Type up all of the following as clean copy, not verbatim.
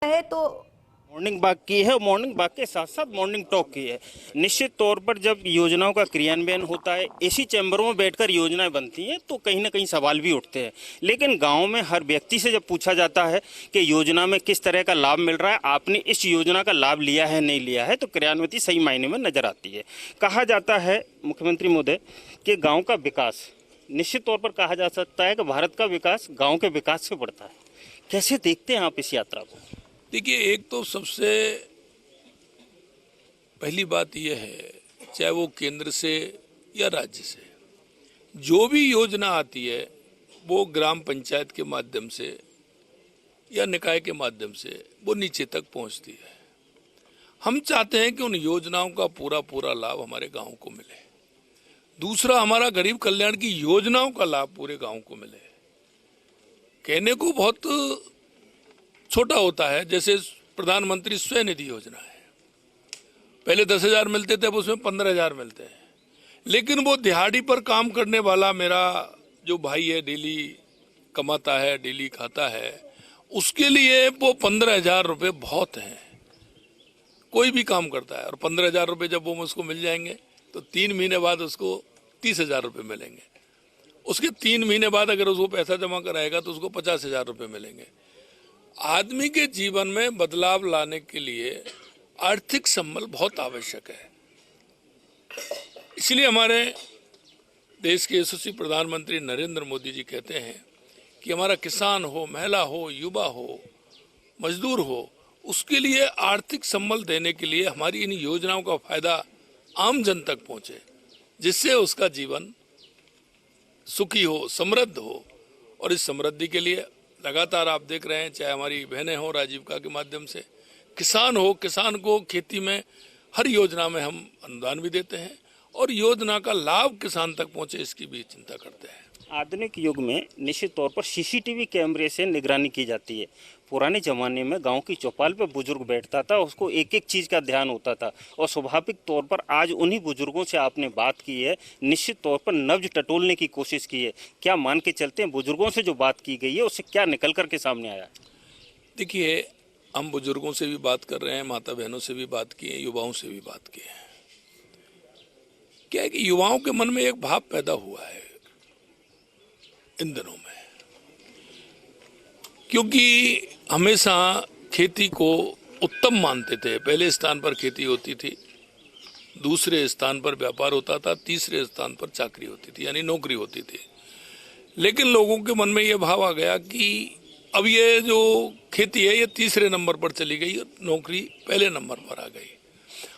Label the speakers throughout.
Speaker 1: है तो
Speaker 2: morning walk की है, मॉर्निंग वॉक के साथ साथ मॉर्निंग टॉक की है। निश्चित तौर पर जब योजनाओं का क्रियान्वयन होता है, इसी चैम्बरों में बैठकर योजनाएं बनती हैं, तो कहीं ना कहीं सवाल भी उठते हैं। लेकिन गांव में हर व्यक्ति से जब पूछा जाता है कि योजना में किस तरह का लाभ मिल रहा है, आपने इस योजना का लाभ लिया है नहीं लिया है, तो क्रियान्विति सही मायने में नजर आती है। कहा जाता है मुख्यमंत्री महोदय कि गाँव का विकास, निश्चित तौर पर कहा जा सकता है कि भारत का विकास गाँव के विकास से बढ़ता है। कैसे देखते हैं आप इस यात्रा को?
Speaker 3: देखिए, एक तो सबसे पहली बात यह है, चाहे वो केंद्र से या राज्य से जो भी योजना आती है वो ग्राम पंचायत के माध्यम से या निकाय के माध्यम से वो नीचे तक पहुंचती है। हम चाहते हैं कि उन योजनाओं का पूरा लाभ हमारे गांव को मिले। दूसरा, हमारा गरीब कल्याण की योजनाओं का लाभ पूरे गांव को मिले। कहने को बहुत छोटा होता है, जैसे प्रधानमंत्री स्वनिधि योजना है, पहले 10,000 मिलते थे, अब उसमें 15,000 मिलते हैं। लेकिन वो दिहाड़ी पर काम करने वाला मेरा जो भाई है, डेली कमाता है, डेली खाता है, उसके लिए वो 15,000 रुपये बहुत हैं। कोई भी काम करता है, और 15,000 रुपये जब वो उसको मिल जाएंगे तो 3 महीने बाद उसको 30,000 रुपये मिलेंगे। उसके 3 महीने बाद अगर उसको पैसा जमा कराएगा तो उसको 50,000 रुपये मिलेंगे। आदमी के जीवन में बदलाव लाने के लिए आर्थिक संबल बहुत आवश्यक है। इसलिए हमारे देश के यशस्वी प्रधानमंत्री नरेंद्र मोदी जी कहते हैं कि हमारा किसान हो, महिला हो, युवा हो, मजदूर हो, उसके लिए आर्थिक संबल देने के लिए हमारी इन योजनाओं का फायदा आम जन तक पहुंचे, जिससे उसका जीवन सुखी हो, समृद्ध हो। और इस समृद्धि के लिए लगातार आप देख रहे हैं, चाहे हमारी बहनें हो राजीविका के माध्यम से, किसान हो, किसान को खेती में हर योजना में हम अनुदान भी देते हैं और योजना का लाभ किसान तक पहुंचे, इसकी भी चिंता करते हैं।
Speaker 2: आधुनिक युग में निश्चित तौर पर सीसीटीवी कैमरे से निगरानी की जाती है। पुराने जमाने में गांव की चौपाल पे बुजुर्ग बैठता था, उसको एक एक चीज़ का ध्यान होता था, और स्वाभाविक तौर पर आज उन्हीं बुजुर्गों से आपने बात की है, निश्चित तौर पर नब्ज टटोलने की कोशिश की है। क्या मान के चलते हैं बुजुर्गों से जो बात की गई है उससे क्या निकल करके सामने आया?
Speaker 3: देखिए, हम बुजुर्गों से भी बात कर रहे हैं, माता बहनों से भी बात की है, युवाओं से भी बात की है। क्या है कि युवाओं के मन में एक भाव पैदा हुआ है इन दिनों में, क्योंकि हमेशा खेती को उत्तम मानते थे। पहले स्थान पर खेती होती थी, दूसरे स्थान पर व्यापार होता था, तीसरे स्थान पर चाकरी होती थी, यानी नौकरी होती थी। लेकिन लोगों के मन में ये भाव आ गया कि अब ये जो खेती है ये तीसरे नंबर पर चली गई और नौकरी पहले नंबर पर आ गई।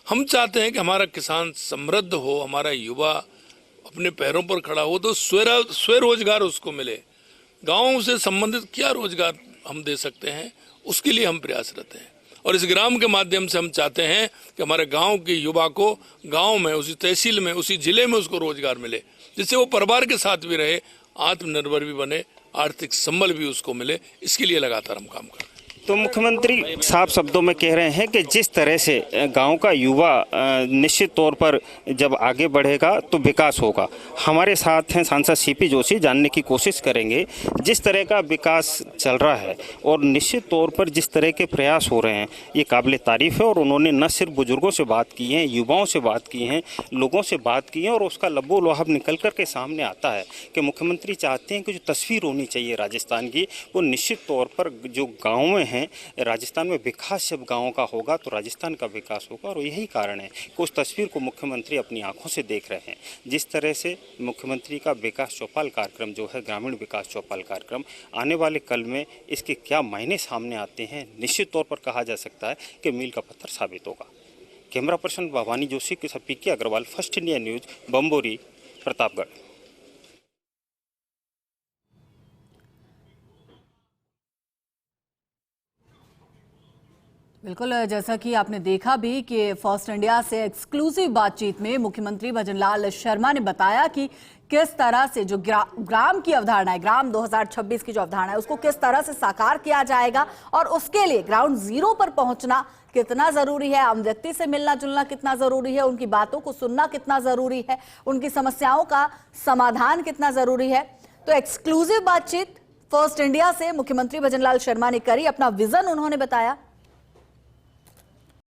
Speaker 3: हम चाहते हैं कि हमारा किसान समृद्ध हो, हमारा युवा अपने पैरों पर खड़ा हो, तो स्वरोजगार उसको मिले। गाँव से संबंधित क्या रोजगार हम दे सकते हैं, उसके लिए हम प्रयासरत हैं। और इस ग्राम के माध्यम से हम चाहते हैं कि हमारे गांव के युवा को गांव में, उसी तहसील में, उसी जिले में उसको रोजगार मिले, जिससे वो परिवार के साथ भी रहे, आत्मनिर्भर भी बने, आर्थिक संबल भी उसको मिले। इसके लिए लगातार हम काम कर रहे हैं।
Speaker 2: तो मुख्यमंत्री साफ शब्दों में कह रहे हैं कि जिस तरह से गांव का युवा निश्चित तौर पर जब आगे बढ़ेगा तो विकास होगा। हमारे साथ हैं सांसद सीपी जोशी, जानने की कोशिश करेंगे जिस तरह का विकास चल रहा है और निश्चित तौर पर जिस तरह के प्रयास हो रहे हैं, ये काबिल तारीफ है। और उन्होंने न सिर्फ बुजुर्गों से बात की है, युवाओं से बात की है, लोगों से बात की है, और उसका लबो लुआब निकल कर के सामने आता है कि मुख्यमंत्री चाहते हैं कि जो तस्वीर होनी चाहिए राजस्थान की, वो निश्चित तौर पर जो गाँव में है, राजस्थान में विकास जब गाँव का होगा तो राजस्थान का विकास होगा। और यही कारण है कि उस तस्वीर को मुख्यमंत्री अपनी आंखों से देख रहे हैं। जिस तरह से मुख्यमंत्री का विकास चौपाल कार्यक्रम जो है, ग्रामीण विकास चौपाल कार्यक्रम, आने वाले कल में इसके क्या मायने सामने आते हैं, निश्चित तौर पर कहा जा सकता है कि मील का पत्थर साबित होगा। कैमरा पर्सन भवानी जोशी के साथ PK Agarwal, First India News, Bambori, Pratapgarh.
Speaker 1: बिल्कुल, जैसा कि आपने देखा भी कि फर्स्ट इंडिया से एक्सक्लूसिव बातचीत में मुख्यमंत्री भजनलाल शर्मा ने बताया कि किस तरह से जो ग्राम की अवधारणा है, ग्राम 2026 की जो अवधारणा है, उसको किस तरह से साकार किया जाएगा और उसके लिए ग्राउंड जीरो पर पहुंचना कितना जरूरी है, आम व्यक्ति से मिलना जुलना कितना जरूरी है, उनकी बातों को सुनना कितना जरूरी है, उनकी समस्याओं का समाधान कितना जरूरी है। तो एक्सक्लूसिव बातचीत फर्स्ट इंडिया से मुख्यमंत्री भजनलाल शर्मा ने करी, अपना विजन उन्होंने बताया।